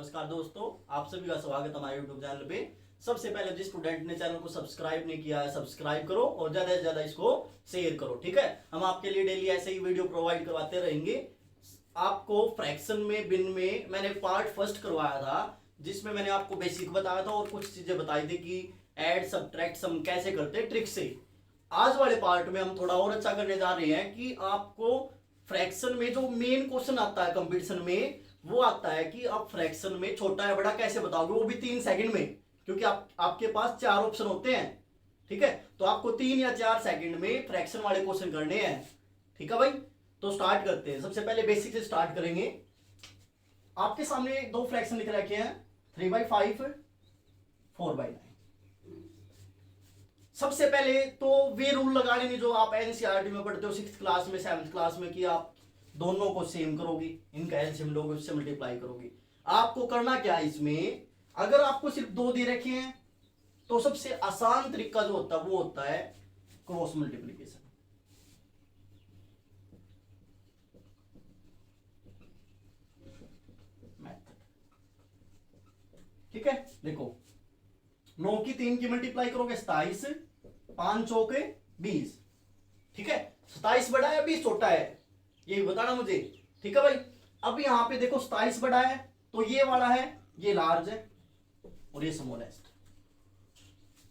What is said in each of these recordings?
नमस्कार दोस्तों, आप सभी का स्वागत है हमारे YouTube चैनल पे। सबसे पहले जिस स्टूडेंट ने चैनल को सब्सक्राइब नहीं किया है, सब्सक्राइब करो और ज्यादा से ज्यादा इसको शेयर करो। ठीक है, हम आपके लिए डेली ऐसे ही वीडियो प्रोवाइड करवाते रहेंगे। आपको फ्रैक्शन में, बिन में मैंने पार्ट फर्स्ट करवाया था, जिसमें मैंने आपको बेसिक बताया था और कुछ चीजें बताई थी कि ऐड सब्ट्रैक्ट सम कैसे करते हैं ट्रिक से। आज वाले पार्ट में हम थोड़ा और अच्छा करने जा रहे हैं कि आपको फ्रैक्शन में जो मेन क्वेश्चन आता है कंपटीशन में, वो आता है कि आप फ्रैक्शन में छोटा या बड़ा कैसे बताओगे, वो भी 3 सेकंड में, क्योंकि आपके पास 4 ऑप्शन होते हैं। ठीक है, तो आपको 3 या 4 सेकंड में फ्रैक्शन वाले क्वेश्चन करने हैं। ठीक है भाई, तो स्टार्ट करते हैं। सबसे पहले बेसिक से स्टार्ट करेंगे। आपके सामने 2 फ्रैक्शन लिख रखे हैं, 3/5, 4/9। सबसे पहले तो वे रूल लगा लेंगे जो आप एनसीईआरटी में पढ़ते हो 6th क्लास में, 7th क्लास में, कि आप दोनों को सेम करोगे, इनका एलसीएम लोगे, उससे मल्टीप्लाई करोगे। आपको करना क्या है इसमें, अगर आपको सिर्फ 2 दे रखे हैं तो सबसे आसान तरीका जो होता है वो होता है क्रॉस मल्टीप्लीकेशन। मेथड। ठीक है, देखो 9 की 3 की मल्टीप्लाई करोगे 27, 5 चौके 20। ठीक है, 27 बड़ा है 20 छोटा है, ये बताना मुझे। ठीक है भाई, अब यहां पे देखो 27 बड़ा है तो ये वाला है, ये लार्ज है और ये स्मॉलेस्ट,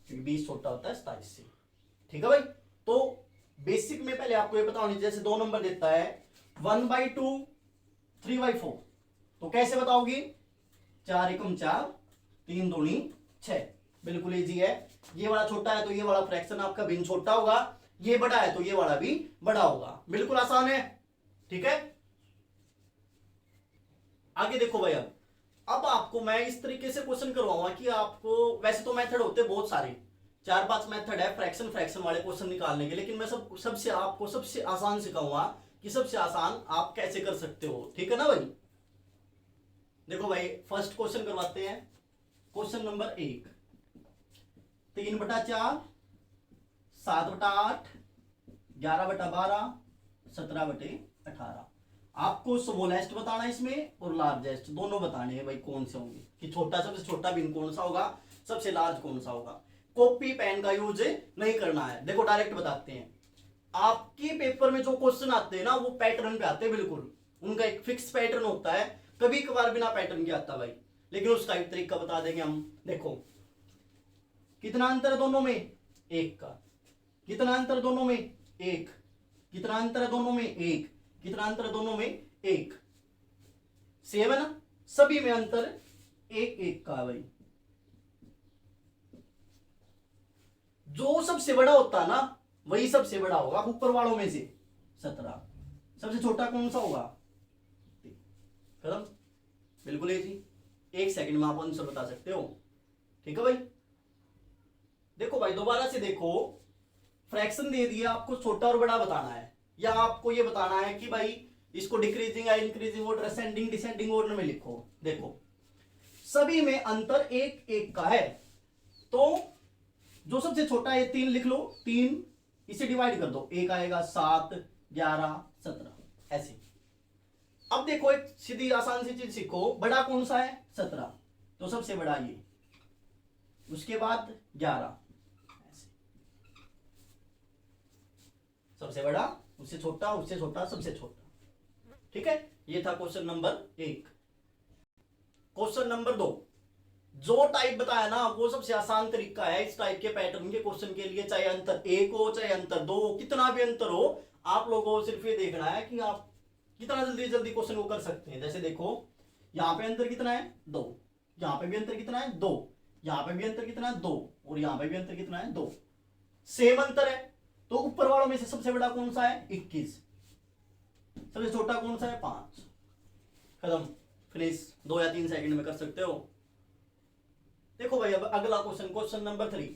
क्योंकि 20 छोटा होता है 27 से। ठीक है भाई, तो बेसिक में पहले आपको ये पता होनी चाहिए, जैसे 2 नंबर देता है 1/2, 3/4, तो कैसे बताओगे, 4 एकम 4, 3 दूनी 6। बिल्कुल इजी है। ये वाला छोटा है तो ये वाला फ्रैक्शन आपका भिन्न छोटा होगा, ये बड़ा है तो ये वाला भी बड़ा होगा। बिल्कुल आसान है। ठीक है, आगे देखो भाई। अब आपको मैं इस तरीके से क्वेश्चन करवाऊंगा कि आपको, वैसे तो मेथड होते हैं बहुत सारे, 4-5 मेथड है फ्रैक्शन वाले क्वेश्चन निकालने के, लेकिन मैं सबसे आपको सबसे आसान सिखाऊंगा कि सबसे आसान आप कैसे कर सकते हो। ठीक है ना भाई। देखो भाई, फर्स्ट क्वेश्चन करवाते हैं। Question number 1, 3/4, 7/8, 11/12, 17/18। आपको स्मॉलेस्ट बताना है इसमें और लार्जेस्ट, दोनों बताने हैं भाई कौन से होंगे, कि छोटा, सबसे छोटा बिन कौन सा होगा, सबसे लार्ज कौन सा होगा। कॉपी पेन का यूज नहीं करना है। देखो डायरेक्ट बताते हैं। आपके पेपर में जो क्वेश्चन आते हैं ना, वो पैटर्न पे आते हैं, बिल्कुल उनका एक फिक्स पैटर्न होता है। कभी कभार बिना पैटर्न के आता भाई, लेकिन उसका एक तरीका बता देंगे हम। देखो कितना अंतर है दोनों में, 1 का। कितना अंतर दोनों में, 1। कितना अंतर है दोनों में, 1। कितना अंतर है दोनों में, 1। सेम है ना, सभी में अंतर 1-1 का है भाई। जो सबसे बड़ा होता है ना, वही सबसे बड़ा होगा ऊपर वालों में से। 17। सबसे छोटा कौन सा होगा, खत्म। बिल्कुल इजी, 1 सेकंड में आप आंसर बता सकते हो। ठीक है भाई। देखो भाई, दोबारा से देखो, फ्रैक्शन दे दिया, आपको छोटा और बड़ा बताना है, या आपको ये बताना है कि भाई इसको डिक्रीजिंग या increasing order, ascending descending order में लिखो। देखो सभी में अंतर 1-1 का है, तो जो सबसे छोटा है 3 लिख लो, 3 इसे डिवाइड कर दो, 1 आएगा, 7, 11, 17 ऐसे। अब देखो एक सीधी आसान सी चीज सीखो, बड़ा कौन सा है, 17, तो सबसे बड़ा ये, उसके बाद 11 ऐसे, सबसे बड़ा, उससे छोटा, उससे छोटा, सबसे छोटा। ठीक है, ये था क्वेश्चन नंबर 1। क्वेश्चन नंबर 2, जो टाइप बताया ना, वो सबसे आसान तरीका है इस टाइप के पैटर्न के क्वेश्चन के लिए। चाहे अंतर 1 हो, चाहे अंतर 2 हो, कितना भी अंतर हो, आप लोगों को सिर्फ ये देखना है कि आप कितना जल्दी जल्दी क्वेश्चन को कर सकते हैं। जैसे देखो, यहां पे अंतर कितना है, 2, यहां पे भी अंतर कितना है, 2, यहां पे भी अंतर कितना है, 2, और यहां पे भी अंतर कितना है, 2। सेम अंतर है, तो ऊपर वालों में से सबसे बड़ा कौन सा है, 21। सबसे छोटा कौन सा है, 5। खत्म, फिनिश। 2 या 3 सेकंड में कर सकते हो। देखो भाई, अब अगला क्वेश्चन, क्वेश्चन नंबर 3,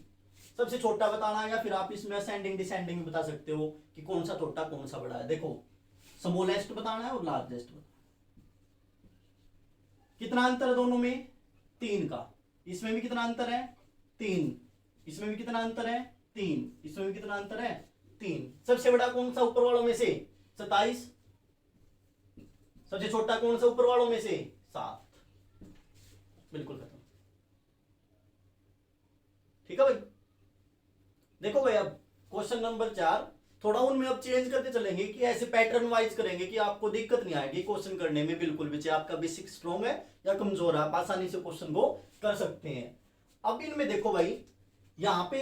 सबसे छोटा बताना है, या फिर आप इसमें असेंडिंग डिसेंडिंग बता सकते हो कि कौन सा छोटा कौन सा बड़ा है। देखो स्मॉलेस्ट बताना है और लार्जेस्ट बताना है। कितना अंतर है दोनों में, 3 का। इसमें भी कितना अंतर है, 3। इसमें भी कितना अंतर है, 3। इसमें भी कितना अंतर है, 3। सबसे बड़ा कौन सा ऊपर वालों में से, 27। सबसे छोटा कौन सा ऊपर वालों में से, 7। बिल्कुल खत्म। ठीक है भाई। देखो भाई अब क्वेश्चन नंबर 4, थोड़ा उनमें अब चेंज करते चलेंगे कि ऐसे पैटर्न वाइज करेंगे कि आपको दिक्कत नहीं आएगी क्वेश्चन करने में बिल्कुल भी, चाहे आपका बेसिक स्ट्रॉन्ग है या कमजोर है, आप आसानी से क्वेश्चन को कर सकते हैं। अब इनमें देखो भाई, यहां पे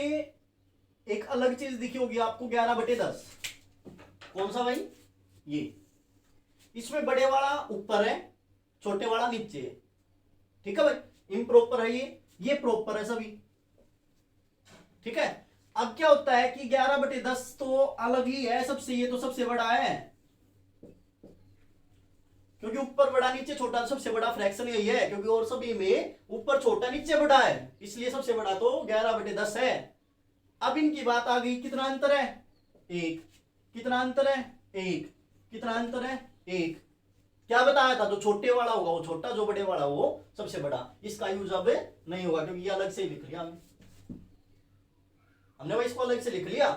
एक अलग चीज दिखी होगी आपको, 11/10। कौन सा भाई? ये। इसमें बड़े वाला ऊपर है, छोटे वाला नीचे है। ठीक है भाई, इम्प्रॉपर है ये प्रॉपर है सभी। ठीक है। अब क्या होता है कि 11/10 तो अलग ही है सबसे, ये तो सबसे बड़ा है, क्योंकि ऊपर बड़ा नीचे छोटा, सबसे बड़ा फ्रैक्शन यही है, क्योंकि और सभी में ऊपर छोटा नीचे बड़ा है, इसलिए सबसे बड़ा तो 11/10 है। अब इनकी बात आ गई, कितना अंतर है? 1। कितना अंतर है? 1। कितना अंतर है? 1। क्या बताया था? जो छोटे वाला होगा वो छोटा, जो बड़े वाला वो सबसे बड़ा। इसका यूज अब नहीं होगा, क्योंकि ये अलग से ही लिख लिया हमने भाई, इसको अलग से लिख लिया।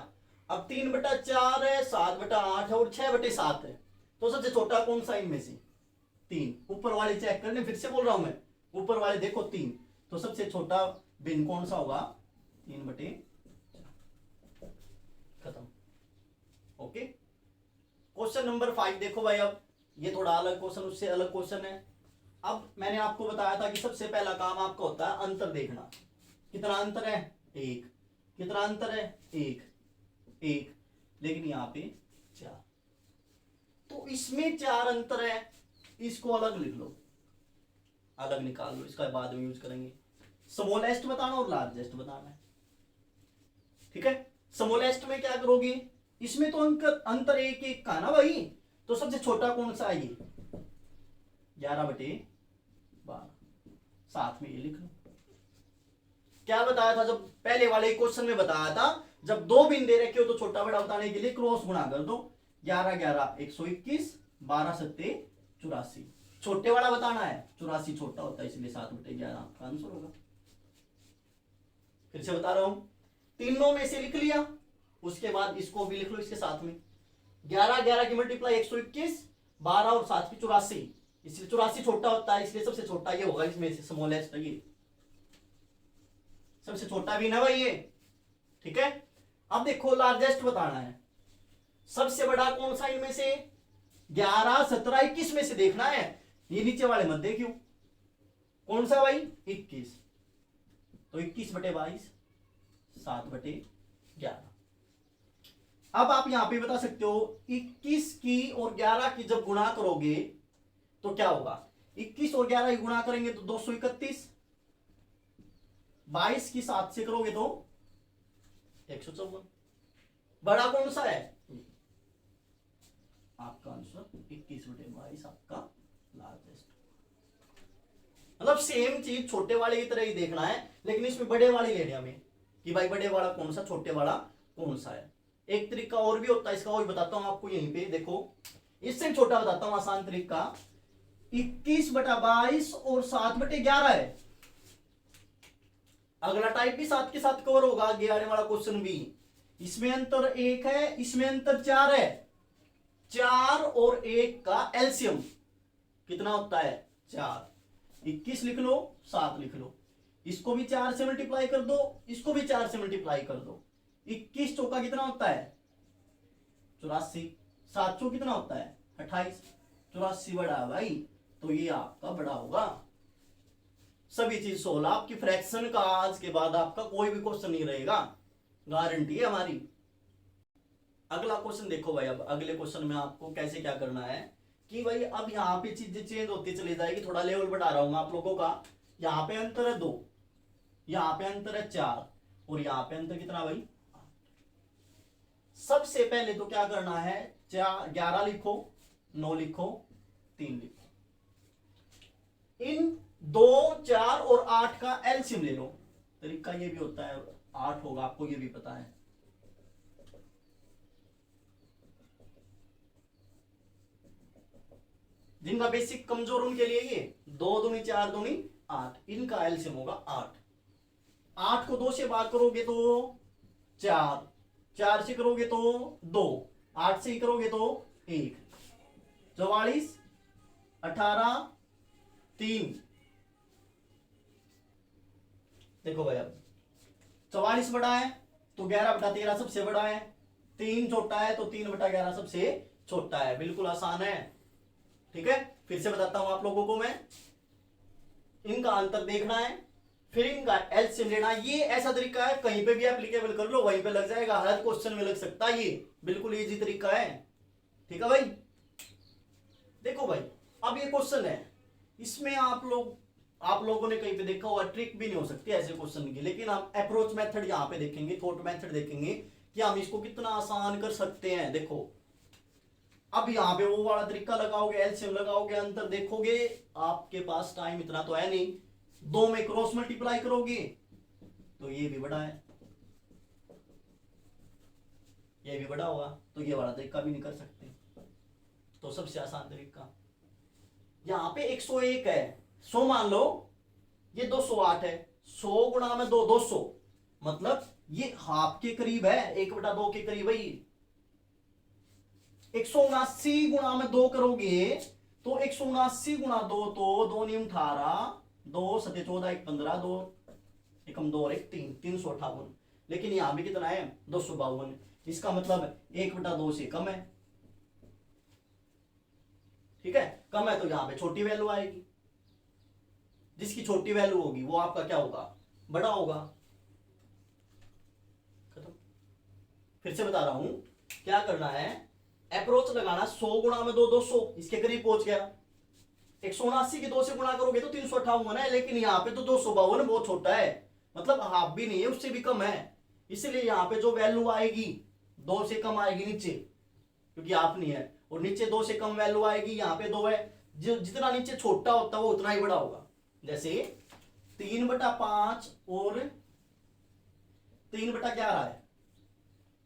अब 3/4 है, 7/8 है और 6/7 है। तो सबसे छोटा कौन सा इनमें से? 3। ऊपर वाले चेक करने, फिर से बोल रहा हूं मैं, ऊपर वाले देखो 3, तो सबसे छोटा भिन्न कौन सा होगा? 3/4। खत्म। ओके। क्वेश्चन नंबर 5 देखो भाई, अब ये थोड़ा अलग क्वेश्चन, उससे अलग क्वेश्चन है। अब मैंने आपको बताया था कि सबसे पहला काम आपका होता है अंतर देखना। कितना अंतर है? 1। कितना अंतर है? 1। 1। लेकिन यहां पे 4, तो इसमें 4 अंतर है, इसको अलग लिख लो, अलग निकाल लो, इसका बाद में यूज करेंगे। स्मॉलेस्ट बताना और लार्जेस्ट बताना है। ठीक है। स्मॉलेस्ट में क्या करोगे? इसमें तो अंतर 1 का ना भाई, तो सबसे छोटा कौन सा है? ये 11/12। साथ में ये लिख लो। क्या बताया था जब पहले वाले क्वेश्चन में? बताया था जब 2 बिन दे रखे हो तो छोटा बड़ा बताने के लिए क्रॉस गुणा कर दो। 11 11 121, 12 7 84। छोटे वाला बताना है, 84 छोटा होता है, इसलिए 7/11 आपका आंसर होगा। फिर से बता रहा हूं, तीनों में से लिख लिया, उसके बाद इसको भी लिख लो इसके साथ में। 11 11 की मल्टीप्लाई 121, 12 और 7 की 84, इसलिए 84 छोटा होता है, इसलिए सबसे छोटा ये होगा इसमें से, स्मॉलेस्ट ये सबसे छोटा भी ना भाई ये। ठीक है। अब देखो लार्जेस्ट बताना है, सबसे बड़ा कौन सा इनमें से? 11 17 21 में से देखना है, ये नीचे वाले मत देखियो। कौन सा भाई? 21। तो 21/22, 7/11। अब आप यहां पे बता सकते हो 21 की और 11 की जब गुणा करोगे तो क्या होगा? 21 और 11 की गुणा करेंगे तो 231, 22 की 7 से करोगे तो 154। बड़ा कौन सा है? आपका आंसर 21/22 आपका लार्जेस्ट। मतलब सेम चीज छोटे वाले की तरह ही देखना है, लेकिन इसमें बड़े वाले लेने हमें कि भाई बड़े वाला कौन सा, छोटे वाला कौन सा है। एक तरीका और भी होता है इसका, और बताता हूं आपको यहीं पे। देखो इससे छोटा बताता हूं आसान तरीका। 21/22 और 7/11 है। अगला टाइप भी 7 के साथ कवर होगा, आगे आने वाला क्वेश्चन भी। इसमें अंतर 1 है, इसमें अंतर 4 है। 4 और 1 का एलसीएम कितना होता है? 4। 21 लिख लो, 7 लिख लो, इसको भी 4 से मल्टीप्लाई कर दो, इसको भी 4 से मल्टीप्लाई कर दो। 21 चौका कितना होता है? 84। 7 चौक कितना होता है? 28। 84 बड़ा है भाई, तो ये आपका बड़ा होगा। सभी चीज 16। आपकी फ्रैक्शन का आज के बाद आपका कोई भी क्वेश्चन नहीं रहेगा, गारंटी है हमारी। अगला क्वेश्चन देखो भाई, अब अगले क्वेश्चन में आपको कैसे क्या करना है कि भाई अब यहाँ पे चीजें चेंज होती चली जाएगी, थोड़ा लेवल बढ़ा रहा हूं मैं आप लोगों का। यहाँ पे अंतर है 2, यहाँ पे अंतर है 4 और यहाँ पे अंतर कितना भाई? 8। सबसे पहले तो क्या करना है, 11 लिखो, 9 लिखो, 3 लिखो। इन 2 4 और 8 का एलसीएम ले लो। तरीका ये भी होता है, 8 होगा, आपको ये भी पता है। जिनका बेसिक कमजोर उनके लिए ये 2 दूनी 4 दूनी 8, इनका एलसीएम होगा 8। 8 को 2 से भाग करोगे तो 4, 4 से करोगे तो 2, 8 से ही करोगे तो 1, 44, 18, 3, देखो भाई अब 44 बड़ा है तो 11/13 सबसे बड़ा है, 3 छोटा है तो 3/11 सबसे छोटा है। बिल्कुल आसान है। ठीक है, फिर से बताता हूं आप लोगों को मैं, इनका अंतर देखना है, फिर इनका एलसीएम लेना है। ये ऐसा तरीका है कहीं पे भी एप्लीकेबल कर लो, वहीं पे लग जाएगा, हर क्वेश्चन में लग सकता है, ये बिल्कुल इजी तरीका है। ठीक है भाई, देखो भाई अब ये क्वेश्चन है, इसमें आप लोगों ने कहीं पे देखा होगा, ट्रिक भी नहीं हो सकती ऐसे क्वेश्चन की, लेकिन हम अप्रोच मेथड यहाँ पे देखेंगे, थॉट मेथड देखेंगे कि हम इसको कितना आसान कर सकते हैं। देखो अब यहाँ पे वो वाला तरीका लगाओगे, एलसीएम लगाओगे, अंतर देखोगे, आपके पास टाइम इतना तो है नहीं, 2 में क्रॉस मल्टीप्लाई करोगे तो ये भी बड़ा है, ये भी बड़ा होगा, तो ये वाला तरीका भी नहीं कर सकते। तो सबसे आसान तरीका यहाँ पे 101 है, 100 मान लो, ये 208 है, 100 गुणा में 2 200, मतलब ये हाफ के करीब है, 1/2 के करीब है ये। 179 गुणा में 2 करोगे तो 179 गुणा 2 तो 2 × 18, 2 7 14 1 15, 2 एकम 2 और 1 3, 358। लेकिन यहां भी कितना है 252, इसका मतलब 1/2 से कम है। ठीक है, कम है तो यहां पे छोटी वैल्यू आएगी, जिसकी छोटी वैल्यू होगी वो आपका क्या होगा, बड़ा होगा। खत्म। फिर से बता रहा हूं क्या करना है, अप्रोच लगाना, 100 गुणा में 2 200, इसके करीब पहुंच गया। 179 के 2 से गुणा करोगे तो 358 है, लेकिन यहाँ पे तो 252 बहुत छोटा है, मतलब हाफ भी नहीं है, उससे भी कम है, इसलिए यहाँ पे जो वैल्यू आएगी 2 से कम आएगी नीचे, क्योंकि हाफ नहीं है, और नीचे 2 से कम वैल्यू आएगी, यहाँ पे 2 है, जो जितना नीचे छोटा होता है वो उतना ही बड़ा होगा। जैसे 3/5 और 3/11 है,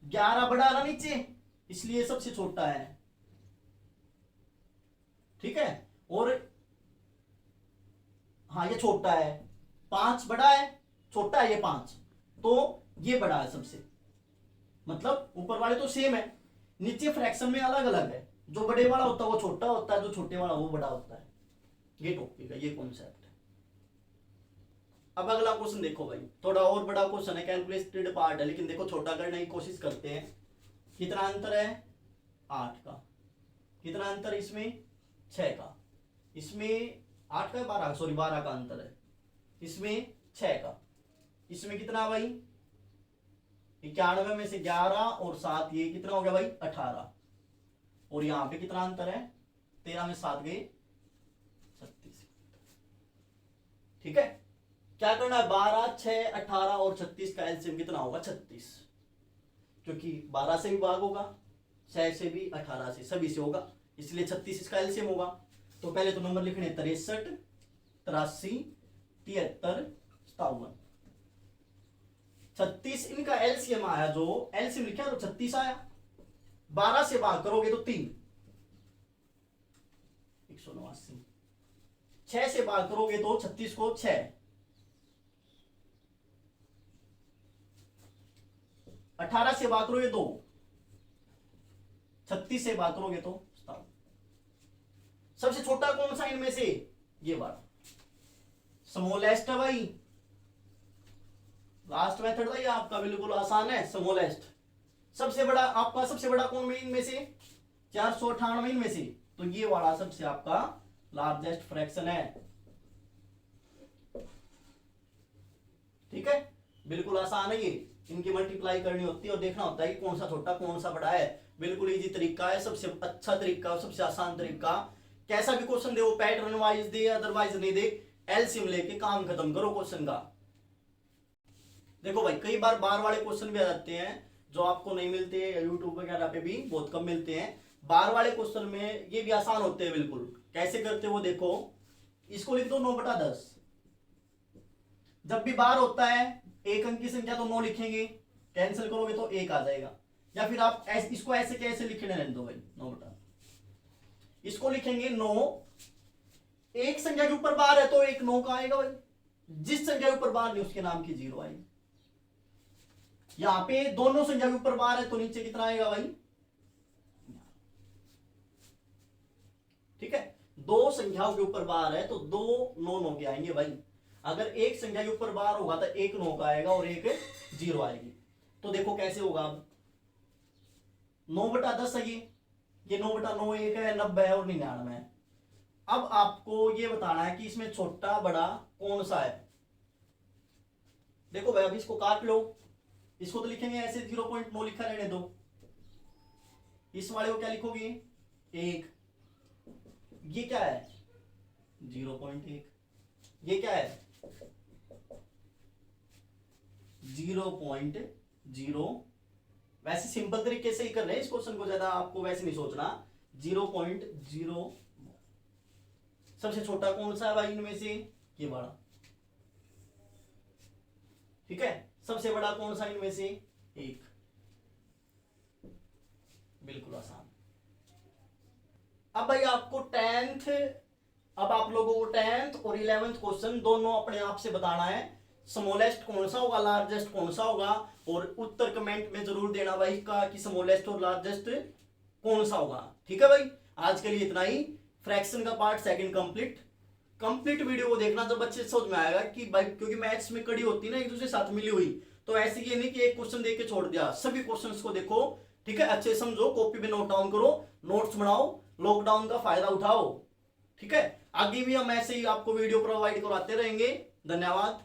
11 बड़ा ना नीचे, इसलिए सबसे छोटा है। ठीक है, और हाँ ये छोटा है, 5 बड़ा है, छोटा है ये 5, तो ये बड़ा है सबसे, मतलब ऊपर वाले तो सेम है, नीचे फ्रैक्शन में अलग अलग है, जो बड़े वाला होता है वो छोटा होता है, जो छोटे वाला वो बड़ा होता है। ये टॉपिक है, ये कॉन्सेप्ट है। अब अगला क्वेश्चन देखो भाई, थोड़ा और बड़ा क्वेश्चन है, कैलकुलेटेड पार्ट है, लेकिन देखो छोटा करने की कोशिश करते हैं। कितना अंतर है 8 का, कितना अंतर इसमें 6 का, इसमें 8 का 12, सॉरी 12 का अंतर है, इसमें 6 का, इसमें कितना भाई 91 में से 11 और 7, ये कितना हो गया भाई 18, और यहां पे कितना अंतर है 13 में 7 गए 36। ठीक है, क्या करना है, 12 6 18 और 36 का एलसीएम कितना होगा 36, क्योंकि 12 से भी भाग होगा, 6 से भी, 18 से, सभी से होगा, इसलिए 36 इसका एलसीएम होगा। तो पहले तो नंबर लिखने 63 83 73 57, 36 इनका एलसीएम आया, जो एलसीएम लिखा तो 36 आया, 12 से भाग करोगे तो 3 189, 6 से भाग करोगे तो 36 को 6, 18 से भाग करोगे 2, 36 से भाग करोगे तो 57। सबसे छोटा कौन सा इनमें से, ये वाला स्मॉलेस्ट है भाई, लास्ट मेथड भाई आपका बिल्कुल आसान है, स्मॉलेस्ट। सबसे बड़ा आपका, सबसे बड़ा कौन में इनमें से 498 इनमें से, तो ये वाला सबसे आपका लार्जेस्ट फ्रैक्शन है। ठीक है, बिल्कुल आसान है ये, इनकी मल्टीप्लाई करनी होती है और देखना होता है कि कौन सा छोटा कौन सा बड़ा है, बिल्कुल इजी तरीका है, सबसे अच्छा तरीका, सबसे आसान तरीका। कैसा भी क्वेश्चन दे, वो पैटर्न वाइज दे अदरवाइज नहीं दे, एलसीएम लेके काम खत्म करो क्वेश्चन का। देखो भाई कई बार बार वाले क्वेश्चन भी आ जाते हैं जो आपको नहीं मिलते, यूट्यूब वगैरह पे भी बहुत कम मिलते हैं। बार वाले क्वेश्चन में ये भी आसान होते हैं बिल्कुल, कैसे करते हो देखो, इसको लिख दो 9/10, जब भी बार होता है एक अंक की संख्या तो 9 लिखेंगे, कैंसिल करोगे तो 1 आ जाएगा, या फिर आप इसको ऐसे कैसे लिखने रहने दो भाई 9/, इसको लिखेंगे 9, एक संख्या के ऊपर बार है तो एक 9 का आएगा भाई, जिस संख्या के ऊपर बार नहीं उसके नाम की 0 आएगी। यहां पे दोनों संख्या के ऊपर बार है तो नीचे कितना आएगा भाई, ठीक है, दो संख्याओं के ऊपर बार है तो 2 9 9 के आएंगे भाई। अगर एक संख्या के ऊपर बार होगा तो एक 9 का आएगा और एक 0 आएगी। तो देखो कैसे होगा। अब 9/10 है ये 9/9 एक है, 90 है और 99 है। अब आपको ये बताना है कि इसमें छोटा बड़ा कौन सा है। देखो भाई, अभी इसको काट लो, इसको तो लिखेंगे ऐसे 0.9 लिखा रहने दो। इस वाले को क्या लिखोगे 1, ये क्या है 0.1, ये क्या है 0.0। वैसे सिंपल तरीके से ही कर रहे हैं इस क्वेश्चन को, ज्यादा आपको वैसे नहीं सोचना। 0.0 सबसे छोटा कौन सा है भाई इनमें से, ये बड़ा। ठीक है, सबसे बड़ा कौन सा इनमें से 1। बिल्कुल आसान। अब भाई आपको 10th, अब आप लोगों को 10th और 11th क्वेश्चन दोनों अपने आप से बताना है। स्मॉलेस्ट कौन सा होगा, लार्जेस्ट कौन सा होगा, और उत्तर कमेंट में जरूर देना भाई का कि स्मॉलेस्ट और लार्जेस्ट कौन सा होगा। ठीक है भाई, आज के लिए इतना ही। फ्रैक्शन का पार्ट सेकंड कंप्लीट वीडियो को देखना, जब अच्छे से समझ में आएगा कि भाई, क्योंकि मैथ्स में कड़ी होती है ना एक दूसरे साथ मिली हुई, तो ऐसे ये नहीं कि एक क्वेश्चन देख के छोड़ दिया, सभी क्वेश्चंस को देखो। ठीक है, अच्छे समझो, कॉपी में नोट डाउन करो, नोट्स बनाओ, लॉकडाउन का फायदा उठाओ। ठीक है, आगे भी हम ऐसे ही आपको वीडियो प्रोवाइड करवाते रहेंगे। धन्यवाद।